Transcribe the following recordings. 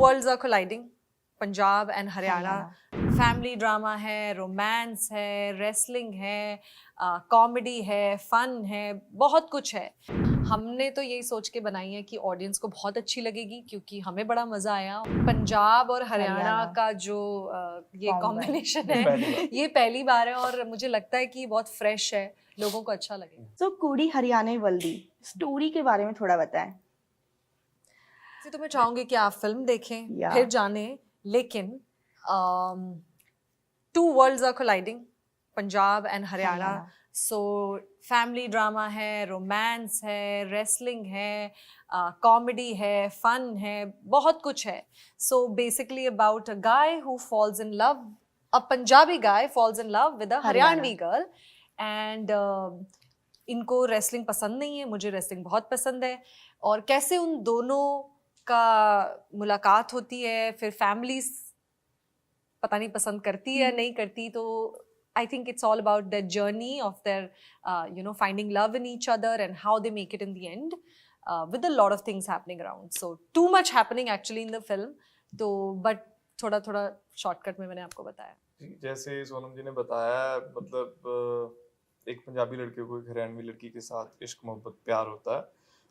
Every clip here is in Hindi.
World's are colliding, Punjab and Haryana. Family drama है, रोमांस है, रेसलिंग है, कॉमेडी है, फन है, बहुत कुछ है। हमने तो यही सोच के बनाई है कि ऑडियंस को बहुत अच्छी लगेगी क्योंकि हमें बड़ा मजा आया। पंजाब और हरियाणा का जो ये कॉम्बिनेशन है ये पहली बार है और मुझे लगता है कि बहुत फ्रेश है, लोगों को अच्छा लगेगा। तो कूड़ी हरियाणवी वल्दी स्टोरी के बारे में थोड़ा बताएं। तो मैं चाहूंगी कि आप फिल्म देखें फिर जाने, लेकिन two worlds are colliding, Punjab and Haryana. So family drama है, रोमांस है, रेसलिंग है, कॉमेडी है, फन है, बहुत कुछ है। So basically about a guy who falls in love, a Punjabi guy falls in love with a Haryanvi girl and इनको रेसलिंग पसंद नहीं है, मुझे रेसलिंग बहुत पसंद है। और कैसे उन दोनों का मुलाकात होती है, फिर फैमिलीज पता नहीं पसंद करती है नहीं करती। तो I think it's all about their journey of their, finding love in each other and how they make it in the end, with a lot of things happening around. So too much happening actually in the film. तो but थोड़ा थोड़ा शॉर्टकट में मैंने आपको बताया। जैसे सोनम जी ने बताया, मतलब एक पंजाबी लड़के को एक हरियाणवी लड़की के साथ इश्क मोहब्बत प्यार होता है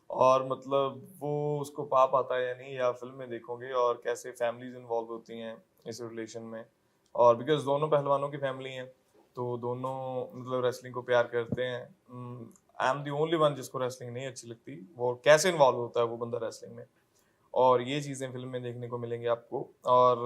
और मतलब वो उसको पा पाता है या नहीं, या फिल्म में देखोगे और कैसे फैमिलीज इन्वॉल्व होती हैं इस रिलेशन में। और बिकॉज दोनों पहलवानों की फैमिली हैं तो दोनों मतलब रेसलिंग को प्यार करते हैं। I am the only one जिसको रेसलिंग नहीं अच्छी लगती, वो कैसे इन्वॉल्व होता है वो बंदा रेसलिंग में, और ये चीज़ें फिल्म में देखने को मिलेंगी आपको। और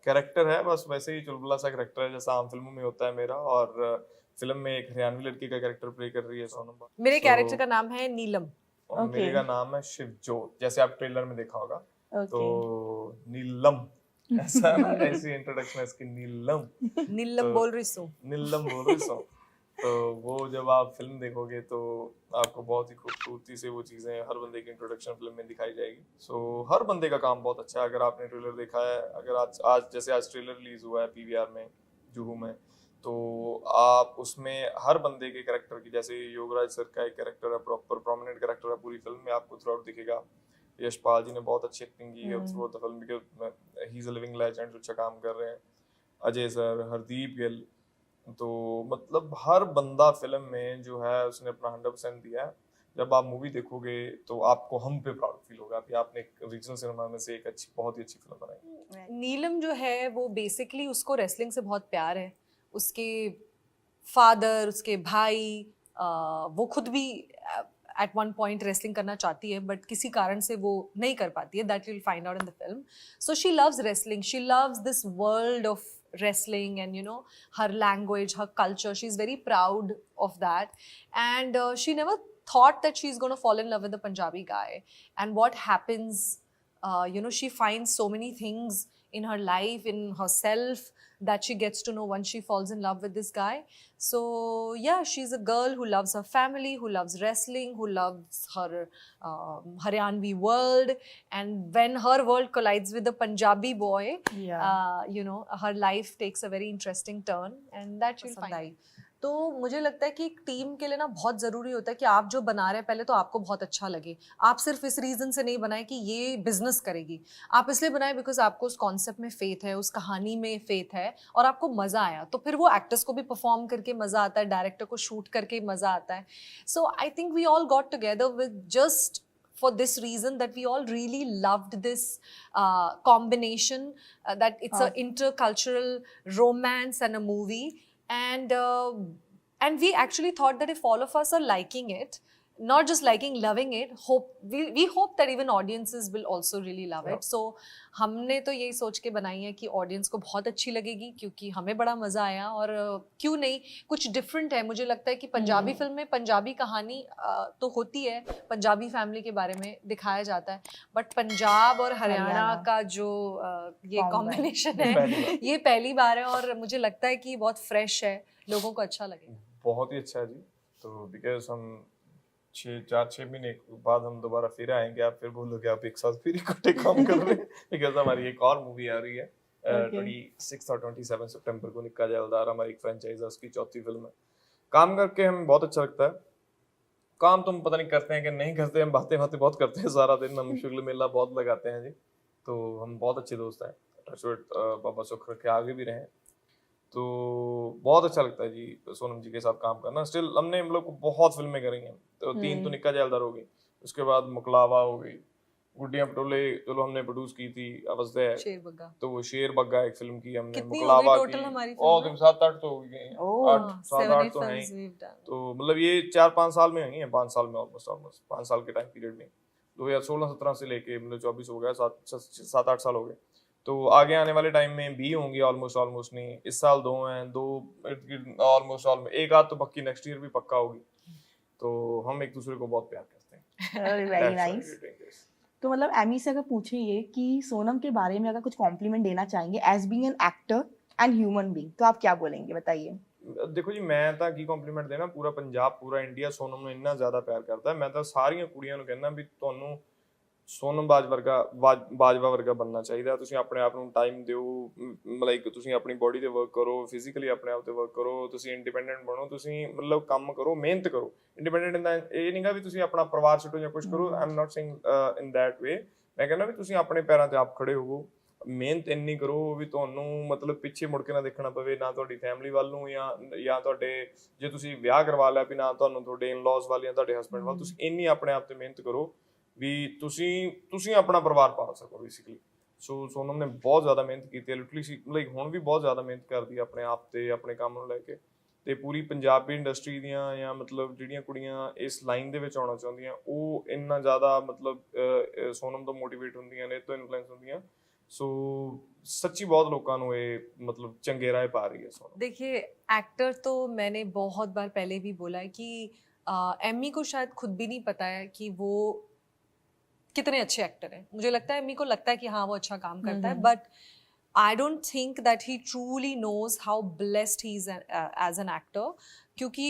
कैरेक्टर है बस वैसे ही चुलबुला सा कैरेक्टर है जैसा आम फिल्मों में होता है मेरा, और फिल्म में एक हरियाणवी लड़की का कैरेक्टर प्ले कर रही है सोनम। मेरे कैरेक्टर का नाम है नीलम और मेरे का नाम है शिवजोत, जैसे आप ट्रेलर में देखा होगा। तो नीलम ऐसा ना, ऐसी इंट्रोडक्शन है इसकी, नीलम नीलम बोल रही सो, नीलम बोल रही सो। तो वो जब आप फिल्म देखोगे तो आपको बहुत ही खूबसूरती से वो चीज़ें, हर बंदे की इंट्रोडक्शन फिल्म में दिखाई जाएगी। सो हर बंदे का काम बहुत अच्छा है। अगर आपने ट्रेलर देखा है, अगर आज जैसे आज ट्रेलर रिलीज हुआ है पीवीआर में जुहू में, तो आप उसमें हर बंदे के कैरेक्टर की, जैसे योगराज सर का एक कैरेक्टर है, प्रॉपर प्रोमिनेंट कैरेक्टर है पूरी फिल्म में, आपको थ्रू आउट दिखेगा। यशपाल जी ने बहुत अच्छी एक्टिंग की है through out the film, because he is a living legend, अच्छा काम कर रहे हैं। अजय सर, हरदीप गिल, तो मतलब हर बंदा फिल्म में जो है उसने अपना 100% दिया है। जब आप मूवी देखोगे तो आपको हम पे प्राउड फील होगा कि आपने एक रीजनल सिनेमा में से एक अच्छी, बहुत ही अच्छी फिल्म बनाई। नीलम जो है वो बेसिकली उसको रेसलिंग से बहुत प्यार है। उसके फादर, उसके भाई, वो खुद भी at one point रेसलिंग करना चाहती है बट किसी कारण से वो नहीं कर पाती है। That you'll find out in the film. So she loves wrestling, she loves this world of wrestling and her language, her culture. She's very proud of that and she never thought that she's going to fall in love with the Punjabi guy. And what happens, she finds so many things in her life, in herself, that she gets to know once she falls in love with this guy. So yeah, she's a girl who loves her family, who loves wrestling, who loves her Haryanvi world, and when her world collides with the Punjabi boy, her life takes a very interesting turn, and that she'll find. तो मुझे लगता है कि एक टीम के लिए ना बहुत ज़रूरी होता है कि आप जो बना रहे हैं पहले तो आपको बहुत अच्छा लगे। आप सिर्फ इस रीज़न से नहीं बनाए कि ये बिजनेस करेगी, आप इसलिए बनाए बिकॉज आपको उस कॉन्सेप्ट में फेथ है, उस कहानी में फेथ है और आपको मज़ा आया। तो फिर वो एक्टर्स को भी परफॉर्म करके मज़ा आता है, डायरेक्टर को शूट करके मज़ा आता है। So I think we all got together with just for this reason that we all really loved this combination, that it's an intercultural romance and a movie. And we actually thought that if all of us are liking it, not just liking, loving it, we hope that even audiences will also really love it. So हमने तो यही सोच के बनाई है कि ऑडियंस को बहुत अच्छी लगेगी क्योंकि हमें बड़ा मज़ा आया। और क्यों नहीं, कुछ डिफरेंट है। मुझे लगता है कि पंजाबी फिल्म में पंजाबी कहानी तो होती है, पंजाबी फैमिली के बारे में दिखाया जाता है, बट पंजाब और हरियाणा का जो ये कॉम्बिनेशन है ये पहली बार है और मुझे लगता है कि बहुत फ्रेश है, लोगों को अच्छा लगेगा। बहुत ही अच्छा जी। तो बिकॉज हम 6 महीने बाद हम दोबारा फिर आएंगे, आप फिर बोलोगे आप एक साथ फिर इकट्ठे काम कर रहे हैं, बिकॉज हमारी एक और मूवी आ रही है 26 और 27 सितंबर को, निक्का जैलदार, हमारी एक फ्रेंचाइज है, उसकी चौथी फिल्म है। काम करके हमें बहुत अच्छा लगता है। काम तुम पता नहीं करते हैं कि नहीं करते, हम बातें बहुत करते हैं सारा दिन, हम शुक्ल मेला बहुत लगाते हैं जी। तो हम बहुत अच्छे दोस्त हैं, टचवुड बाबा सुख रखे आगे भी रहें। तो बहुत अच्छा लगता है जी सोनम जी के साथ काम करना। स्टिल हमने हम लोग को बहुत फिल्में करी हैं, तो 3 तो निक्का जैलदार हो गई, उसके बाद मुकलावा हो गई, गुड्डियां पटोले चलो हमने प्रोड्यूस की थी, आई वाज देयर। शेर बग्गा तो वो शेर बग्गा एक फिल्म की हमने, कितनी हो गई मुकलावा की टोटल हमारी और फिल्में? 7-8 तो हो गई हैं, ओह 8 7-8 तो हैं ही। films we've done. तो मतलब ये 4-5 साल में हुई हैं, 5 साल में ऑलमोस्ट 5 साल के टाइम पीरियड में, 2016-17 से लेके मतलब 24 हो गया, 7-8 साल हो गए। तो आगे आने वाले टाइम में भी होंगी ऑलमोस्ट नहीं, इस साल 2 हैं, 2 ऑलमोस्ट एक आध तो पक्की नेक्स्ट ईयर भी पक्का होगी। तो हम एक दूसरे को बहुत प्यार करते हैं। Very That's why nice. we're doing this. तो मतलब एमी से अगर पूछे ये कि सोनम के बारे में अगर कुछ कॉम्प्लीमेंट देना चाहेंगे as being an actor and human being, तो आप क्या बोलेंगे, बताइए। देखो जी, मैं ਤਾਂ ਕੀ ਕੰਪਲੀਮੈਂਟ ਦੇਣਾ, ਪੂਰਾ ਪੰਜਾਬ ਪੂਰਾ ਇੰਡੀਆ ਸੋਨਮ ਨੂੰ ਇੰਨਾ ਜ਼ਿਆਦਾ ਪਿਆਰ ਕਰਦਾ ਹੈ। ਮੈਂ ਤਾਂ ਸਾਰੀਆਂ ਕੁੜੀਆਂ ਨੂੰ ਕਹਿੰਦਾ ਵੀ ਤੁਹਾਨੂੰ ਸੋਨਮ ਬਾਜਵਾ ਵਰਗਾ ਬਣਨਾ ਚਾਹੀਦਾ। ਤੁਸੀਂ ਆਪਣੇ ਆਪ ਨੂੰ ਟਾਈਮ ਦਿਓ, ਲਾਈਕ ਤੁਸੀਂ ਆਪਣੀ ਬੋਡੀ ਤੇ ਵਰਕ ਕਰੋ, ਫਿਜ਼ੀਕਲੀ ਆਪਣੇ ਆਪ ਤੇ ਵਰਕ ਕਰੋ, ਤੁਸੀਂ ਇੰਡੀਪੈਂਡੈਂਟ ਬਣੋ, ਤੁਸੀਂ ਮਤਲਬ ਕੰਮ ਕਰੋ, ਮਿਹਨਤ ਕਰੋ। ਇੰਡੀਪੈਂਡੈਂਟ ਇਨ ਦਾ ਇਹ ਨਹੀਂਗਾ ਵੀ ਤੁਸੀਂ ਆਪਣਾ ਪਰਿਵਾਰ ਛੱਡੋ ਜਾਂ ਕੁਝ ਕਰੋ, I am not saying in that way. ਮੈਂ ਕਹਿੰਦਾ ਵੀ ਤੁਸੀਂ ਆਪਣੇ ਪੈਰਾਂ ਤੇ ਆਪ ਖੜੇ ਹੋਵੋ, ਮਿਹਨਤ ਇੰਨੀ ਕਰੋ ਵੀ ਤੁਹਾਨੂੰ ਮਤਲਬ ਪਿੱਛੇ ਮੁੜ ਕੇ ਨਾ ਦੇਖਣਾ ਪਵੇ, ਨਾ ਤੁਹਾਡੀ ਫੈਮਿਲੀ ਵੱਲ ਨੂੰ ਜਾਂ ਤੁਹਾਡੇ ਜੇ ਤੁਸੀਂ ਵਿਆਹ ਕਰਵਾ ਲਿਆ ਵੀ ਨਾ ਤੁਹਾਨੂੰ ਤੁਹਾਡੇ ਇਨ-ਲॉज ਵੱਲ ਜਾਂ ਤੁਹਾਡੇ ਹਸਬੈਂਡ ਵੱਲ, ਤੁਸੀਂ ਇੰਨੀ ਆਪਣੇ ਆਪ ਤੇ ਮਿਹਨਤ ਕਰੋ ਵੀ ਤੁਸੀਂ ਆਪਣਾ ਪਰਿਵਾਰ ਪਾਲ ਸਕੋ ਬੇਸਿਕਲੀ। ਸੋ ਸੋਨਮ ਨੇ ਬਹੁਤ ਜ਼ਿਆਦਾ ਮਿਹਨਤ ਕੀਤੀ ਹੈ, ਲਿਟਰਲੀ ਲਾਈਕ ਹੁਣ ਵੀ ਬਹੁਤ ਜ਼ਿਆਦਾ ਮਿਹਨਤ ਕਰਦੀ ਹੈ ਆਪਣੇ ਆਪ ਤੇ, ਆਪਣੇ ਕੰਮ ਨੂੰ ਲੈ ਕੇ। ਤੇ ਪੂਰੀ ਪੰਜਾਬੀ ਇੰਡਸਟਰੀ ਦੀਆਂ ਜਾਂ ਮਤਲਬ ਜਿਹੜੀਆਂ ਕੁੜੀਆਂ ਇਸ ਲਾਈਨ ਦੇ ਵਿੱਚ ਆਉਣਾ ਚਾਹੁੰਦੀਆਂ, ਉਹ ਇੰਨਾ ਜ਼ਿਆਦਾ ਮਤਲਬ ਸੋਨਮ ਤੋਂ ਮੋਟੀਵੇਟ ਹੁੰਦੀਆਂ ਨੇ, ਤੋਂ ਇਨਫਲੂਐਂਸ ਹੁੰਦੀਆਂ। सो सच्ची बहुत लोगों को ये मतलब चंगे राय पा रही है सोनम। देखिए, एक्टर तो मैंने बहुत बार पहले भी बोला है कि एमी को शायद खुद भी नहीं पता है कि वो कितने अच्छे एक्टर हैं। मुझे लगता है एमी को लगता है कि हाँ वो अच्छा काम करता है, but I don't think that he truly knows how blessed he is as an actor, क्योंकि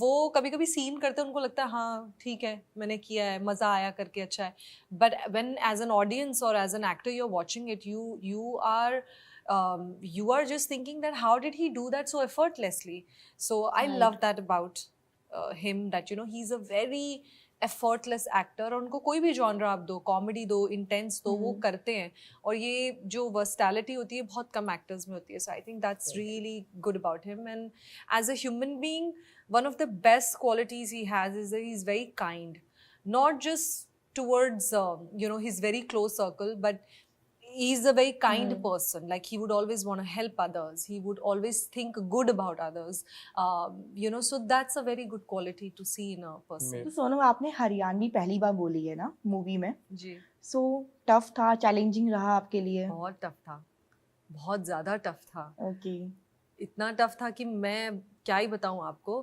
वो कभी कभी सीन करते हैं, उनको लगता है हाँ ठीक है मैंने किया है, मज़ा आया करके, अच्छा है। But when as an audience or as an actor you're watching it, you are just thinking that how did he do that so effortlessly. So I Right. love that about him, that you know he's a very effortless actor. और उनको कोई भी जॉनरा आप दो, कॉमेडी दो, इंटेंस दो, वो करते हैं। और ये जो वर्सटैलिटी होती है बहुत कम एक्टर्स में होती है। So I think that's really good about him. And as a human being, one of the best qualities he has is that he is very kind, not just towards his very close circle, but he's a very kind person. Like he would always want to help others, he would always think good about others, so that's a very good quality to see in a person. तो सोनम, आपने हरियाणवी पहली बार बोली है ना मूवी में, जी, सो टफ था, चैलेंजिंग रहा आपके लिए? बहुत टफ था, बहुत ज़्यादा टफ था। ओके। इतना टफ था कि मैं क्या ही बताऊँ आपको।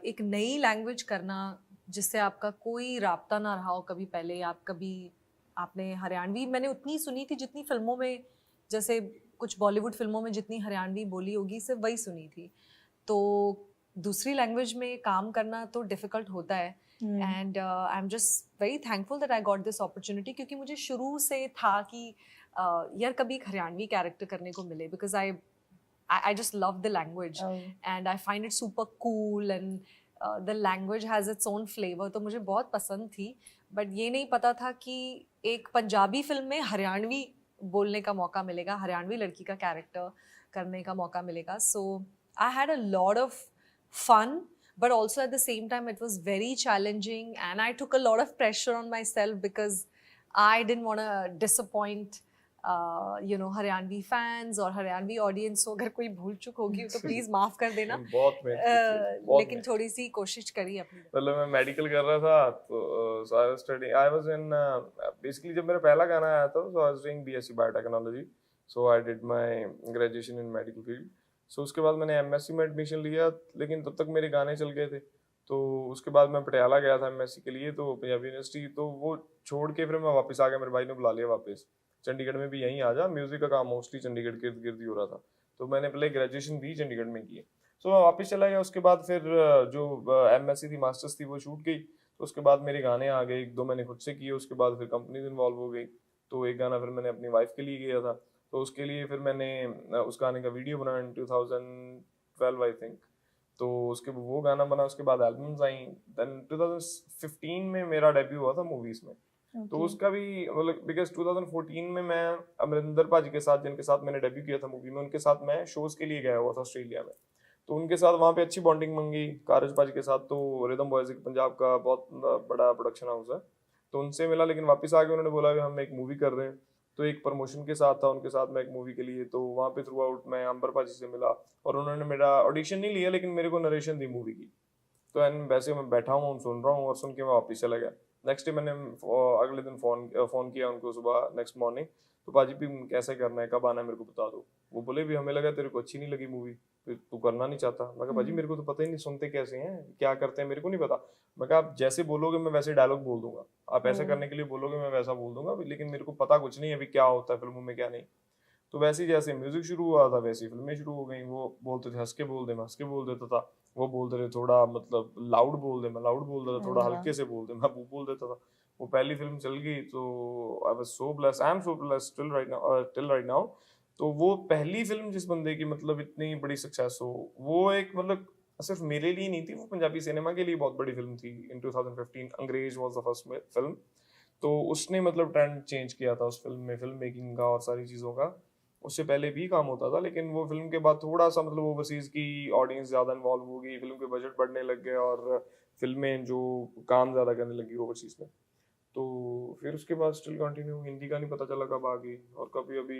एक नई लैंग्वेज करना जिससे आपका कोई राब्ता ना रहा हो कभी पहले, आपने हरियाणवी मैंने उतनी सुनी थी जितनी फिल्मों में, जैसे कुछ बॉलीवुड फिल्मों में जितनी हरियाणवी बोली होगी सिर्फ वही सुनी थी। तो दूसरी लैंग्वेज में काम करना तो डिफ़िकल्ट होता है। And I am just very thankful that I got this opportunity, क्योंकि मुझे शुरू से था कि यार कभी एक हरियाणवी कैरेक्टर करने को मिले, because I just love the language and I find it super cool, and the language has its own flavor, तो मुझे बहुत पसंद थी। बट ये नहीं पता था कि एक पंजाबी फिल्म में हरियाणवी बोलने का मौका मिलेगा, हरियाणवी लड़की का कैरेक्टर करने का मौका मिलेगा। So I had a lot of fun, but also at the same time it was very challenging, and I took a lot of pressure on myself because I didn't want to disappoint Haryanvi fans और हरियाणवी ऑडियंस। को अगर कोई भूल चुक होगी तो प्लीज माफ कर देना। बहुत लेकिन थोड़ी सी कोशिश करी अपनी। मतलब मैं मेडिकल कर रहा था, तो I was studying, I was in basically जब मेरा पहला गाना आया था, so I was doing BSc biotechnology, so I did my graduation in medical field. सो उसके बाद मैंने एमएससी में एडमिशन लिया, लेकिन तब तक मेरे गाने चल गए थे। तो उसके बाद मैं पटियाला गया था एमएससी के लिए, तो पंजाबी यूनिवर्सिटी, तो वो छोड़ के फिर मैं वापस आ गया। मेरे भाई ने बुला लिया वापस, चंडीगढ़ में भी यहीं आ जा, म्यूजिक का काम मोस्टली चंडीगढ़ के इर्द गिर्द ही हो रहा था। तो मैंने पहले ग्रेजुएशन भी चंडीगढ़ में की है। सो मैं वापस चला गया। उसके बाद फिर जो एमएससी थी, मास्टर्स थी, वो छूट गई। तो उसके बाद मेरे गाने आ गए, 1-2 मैंने खुद से किए। उसके बाद फिर कंपनीज इन्वॉल्व हो गई। तो एक गाना फिर मैंने अपनी वाइफ के लिए किया था, तो उसके लिए फिर मैंने उस गाने का वीडियो बनाया इन 2012 आई थिंक। तो उसके वो गाना बना, उसके बाद एल्बम्स आई। देन 2015 में मेरा डेब्यू हुआ था मूवीज में। तो उसका भी मतलब बिकॉज 2014 में मैं अमरिंदर पाजी के साथ, जिनके साथ मैंने डेब्यू किया था मूवी में, उनके साथ मैं शोज के लिए गया हुआ था ऑस्ट्रेलिया में। तो उनके साथ वहाँ पे अच्छी बॉन्डिंग मंगी कारज पाजी के साथ। तो रिदम बॉयज पंजाब का बहुत बड़ा प्रोडक्शन हाउस है, तो उनसे मिला। लेकिन वापस आके उन्होंने बोला कि हम एक मूवी कर रहे हैं, तो एक प्रमोशन के साथ था उनके साथ मैं एक मूवी के लिए। तो वहाँ पे थ्रू आउट मैं अंबर पाजी से मिला और उन्होंने मेरा ऑडिशन नहीं लिया, लेकिन मेरे को नरेशन दी मूवी की। तो एंड वैसे मैं बैठा हूँ, सुन रहा हूँ, और सुन के मैं वापस चला गया। नेक्स्ट डे मैंने अगले दिन फ़ोन किया उनको सुबह नेक्स्ट मॉर्निंग, तो पाजी भी कैसे करना है, कब आना है, मेरे को बता दो। वो बोले भी हमें लगा तेरे को अच्छी नहीं लगी मूवी, तू करना नहीं चाहता। मैं कहा पाजी मेरे को तो पता ही नहीं सुनते कैसे हैं, क्या करते हैं, मेरे को नहीं पता। मैं कहा आप जैसे बोलोगे मैं वैसे डायलॉग बोल दूंगा, आप ऐसा करने के लिए बोलोगे मैं वैसा बोल दूंगा, लेकिन मेरे को पता कुछ नहीं है अभी क्या होता है फिल्मों में क्या नहीं। तो वैसे ही जैसे म्यूजिक शुरू हुआ था वैसे ही फिल्में शुरू हो गई। वो बोलते थे हंस के बोल दे, मैं हंस के बोल देता था। वो बोलते थे थोड़ा मतलब लाउड बोल दे, मैं लाउड बोल देता था। थोड़ा हल्के से बोल दे, मैं वो बोल देता था। वो पहली फिल्म चल गई तो I was so blessed, I am so blessed till right now. तो वो पहली फिल्म जिस बंदे की मतलब इतनी बड़ी सक्सेस हो, वो एक मतलब सिर्फ मेरे लिए नहीं थी, वो पंजाबी सिनेमा के लिए बहुत बड़ी फिल्म थी। इन 2015 अंग्रेज वाज द फर्स्ट फिल्म। तो उसने मतलब ट्रेंड चेंज किया था उस फिल्म में, फिल्म मेकिंग का और सारी चीज़ों का। उससे पहले भी काम होता था, लेकिन वो फिल्म के बाद थोड़ा सा मतलब ओवरसीज की ऑडियंस ज़्यादा इन्वॉल्व हो गई, फिल्म के बजट बढ़ने लग गए और फिल्में जो काम ज़्यादा करने लगी ओवरसीज में। तो फिर उसके बाद स्टिल कंटिन्यू, हिंदी का नहीं पता चला कब आ गई, और कभी अभी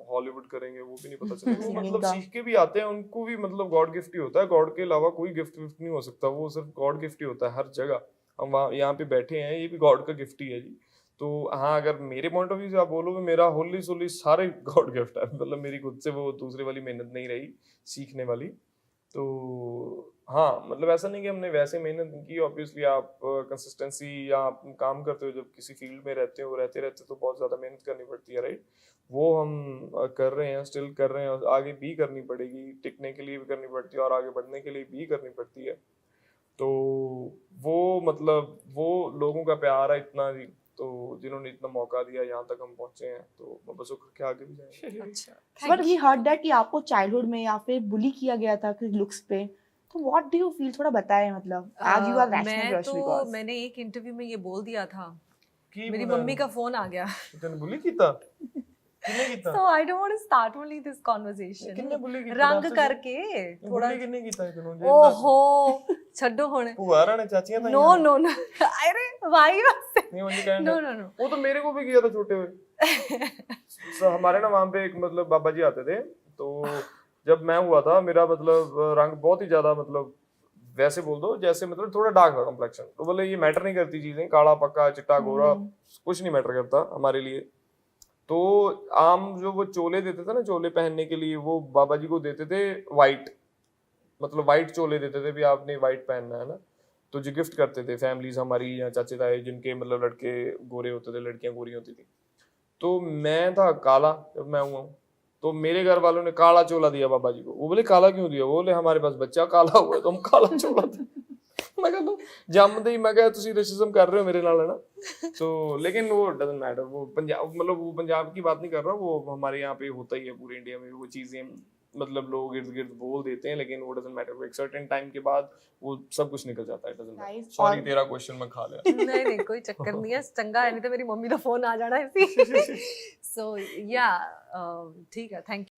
हॉलीवुड करेंगे वो भी नहीं पता चला। वो मतलब सीख के भी आते हैं, उनको भी मतलब गॉड गिफ्ट ही होता है। गॉड के अलावा कोई गिफ्ट नहीं हो सकता, वो सिर्फ गॉड गिफ्ट ही होता है हर जगह। हम वहाँ यहाँ पे बैठे हैं, ये भी गॉड का गिफ्ट ही है जी। तो हाँ, अगर मेरे पॉइंट ऑफ व्यू से आप बोलोगे, मेरा होली सोली सारे गॉड गिफ्ट है। मतलब मेरी खुद से वो दूसरे वाली मेहनत नहीं रही सीखने वाली। तो हाँ, मतलब ऐसा नहीं कि हमने वैसे मेहनत नहीं की। ऑब्वियसली आप कंसिस्टेंसी या आप काम करते हो, जब किसी फील्ड में रहते हो, रहते तो बहुत ज़्यादा मेहनत करनी पड़ती है, राइट। वो हम कर रहे हैं, स्टिल कर रहे हैं, और आगे भी करनी पड़ेगी। टिकने के लिए भी करनी पड़ती है और आगे बढ़ने के लिए भी करनी पड़ती है। तो वो मतलब वो लोगों का प्यार है इतना जी, तो जिन्होंने इतना मौका दिया, यहाँ तक हम पहुंचे हैं, तो मैं बस के आगे भी जाएंगे। अच्छा, बट वी हर्ड दैट कि आपको चाइल्डहुड में या फिर बुली किया गया था लुक्स पे, तो व्हाट डू यू फील, थोड़ा बताएं। मतलब आज you are rational rush because मैंने एक इंटरव्यू में ये बोल दिया था, की मेरी बोला मम्मी का फोन आ गया। तूने बुली कीता? किन्ने कीता? So I don't want to start only this conversation. किन्ने बुली कीता? रंग करके थोड़ा बुली किन्ने कीता इतनों? ओहो छड्डो हुण। पुआरा ने चाचियां ताईं? नो नो नो अरे वाई वास्ते नहीं मुझे कहने नो नो नो वो तो मेरे को भी किया था छोटे हुए। तो हमारे ना वहाँ पे एक मतलब बाबा जी आते थे, तो जब मैं हुआ था मेरा मतलब रंग बहुत ही ज्यादा मतलब वैसे बोल दो जैसे मतलब थोड़ा डार्क था कम्प्लेक्शन। तो बोले ये मैटर नहीं करती चीजें, काला पक्का चिट्टा गोरा कुछ नहीं मैटर करता हमारे लिए। तो आम जो वो चोले देते थे ना, चोले पहनने के लिए, वो बाबा जी को देते थे वाइट, मतलब वाइट चोले देते थे भी आपने वाइट पहनना है ना। तो जो गिफ्ट करते थे फैमिलीज हमारी या चाचे ताए जिनके मतलब लड़के गोरे होते थे, लड़कियां गोरी होती थी। तो मैं था काला जब मैं हुआ, तो मेरे घर वालों ने काला चोला दिया बाबा जी को। वो बोले काला क्यों दिया? वो बोले हमारे पास बच्चा काला हुआ है तो हम काला चोला दे। मैं कहता जमदे ही मैं कहा तुसी रेसिज्म कर रहे हो मेरे नाल है ना। तो लेकिन वो डजंट मैटर, वो पंजाब मतलब वो पंजाब की बात नहीं कर रहा, वो हमारे यहाँ पे होता ही है पूरे इंडिया में। वो चीजें मतलब लोग इर्द गिर्द बोल देते हैं, लेकिन वो डजंट मैटर। वो एक सर्टेन टाइम के बाद वो सब कुछ निकल जाता है। Doesn't matter. सॉरी तेरा क्वेश्चन मैं खा लिया। नहीं कोई चक्कर नहीं है, चंगा है, नहीं तो मेरी मम्मी का फोन आ जाना ऐसी। सो या ठीक है, थैंक यू।